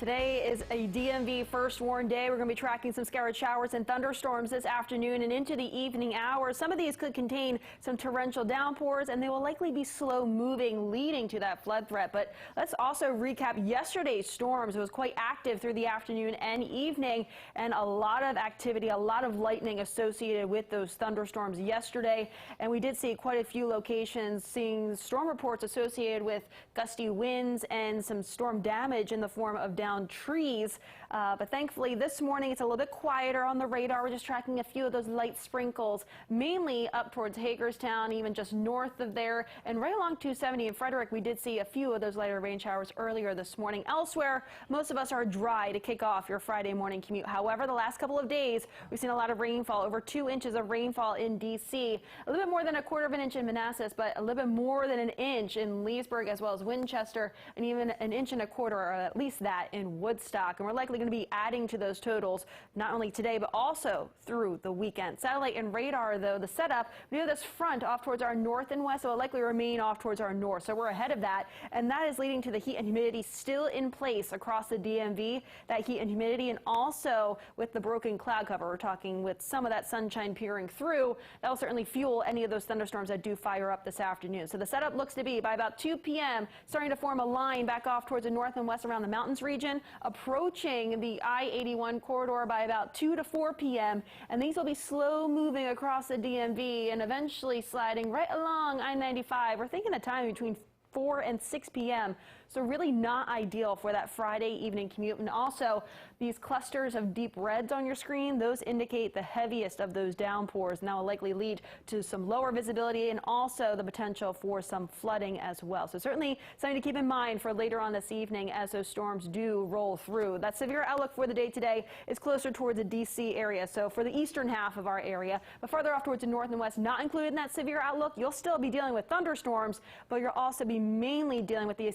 Today is a DMV first warn day. We're going to be tracking some scattered showers and thunderstorms this afternoon and into the evening hours. Some of these could contain some torrential downpours, and they will likely be slow moving, leading to that flood threat. But let's also recap yesterday's storms. It was quite active through the afternoon and evening, and a lot of activity, a lot of lightning associated with those thunderstorms yesterday. And we did see quite a few locations seeing storm reports associated with gusty winds and some storm damage in the form of down trees, but thankfully this morning it's a little bit quieter on the radar. We're just tracking a few of those light sprinkles, mainly up towards Hagerstown, even just north of there, and right along 270 in Frederick. We did see a few of those lighter rain showers earlier this morning. Elsewhere, most of us are dry to kick off your Friday morning commute. However, the last couple of days we've seen a lot of rainfall, over 2 inches of rainfall in D.C., a little bit more than a quarter of an inch in Manassas, but a little bit more than an inch in Leesburg as well as Winchester, and even an inch and a quarter, or at least that, in Woodstock. And we're likely going to be adding to those totals not only today but also through the weekend. Satellite and radar, though, the setup, we have this front off towards our north and west, so it'll likely remain off towards our north, so we're ahead of that, and that is leading to the heat and humidity still in place across the DMV. That heat and humidity, and also with the broken cloud cover, we're talking with some of that sunshine peering through, that will certainly fuel any of those thunderstorms that do fire up this afternoon. So the setup looks to be by about 2 p.m. starting to form a line back off towards the north and west around the mountains region, approaching the I-81 corridor by about 2 to 4 p.m. And these will be slow moving across the DMV and eventually sliding right along I-95. We're thinking a time between 4 and 6 p.m. So really not ideal for that Friday evening commute. And also these clusters of deep reds on your screen, those indicate the heaviest of those downpours, and that will likely lead to some lower visibility and also the potential for some flooding as well. So certainly something to keep in mind for later on this evening as those storms do roll through. That severe outlook for the day today is closer towards the D.C. area, so for the eastern half of our area, but farther off towards the north and west, not included in that severe outlook. You'll still be dealing with thunderstorms, but you'll also be mainly dealing with the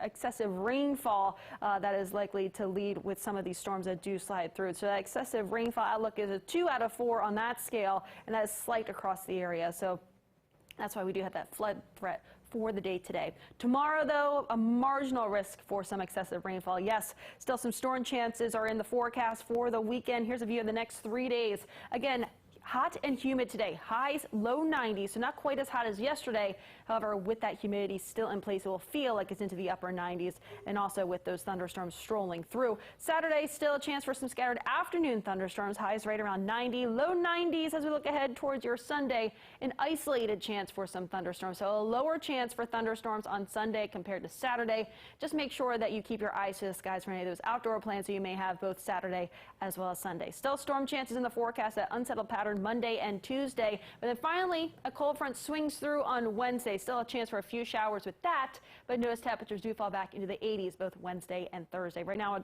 excessive rainfall that is likely to lead with some of these storms that do slide through. So that excessive rainfall outlook is a 2 out of 4 on that scale, and that is slight across the area. So that's why we do have that flood threat for the day today. Tomorrow, though, a marginal risk for some excessive rainfall. Yes, still some storm chances are in the forecast for the weekend. Here's a view of the next 3 days. Again, hot and humid today. Highs low 90s, so not quite as hot as yesterday. However, with that humidity still in place, it will feel like it's into the upper 90s, and also with those thunderstorms strolling through. Saturday, still a chance for some scattered afternoon thunderstorms. Highs right around 90, low 90s as we look ahead towards your Sunday. An isolated chance for some thunderstorms, so a lower chance for thunderstorms on Sunday compared to Saturday. Just make sure that you keep your eyes to the skies for any of those outdoor plans that you may have both Saturday as well as Sunday. Still storm chances in the forecast, that unsettled pattern Monday and Tuesday. But then finally, a cold front swings through on Wednesday. Still a chance for a few showers with that, but notice temperatures do fall back into the 80s both Wednesday and Thursday. Right now,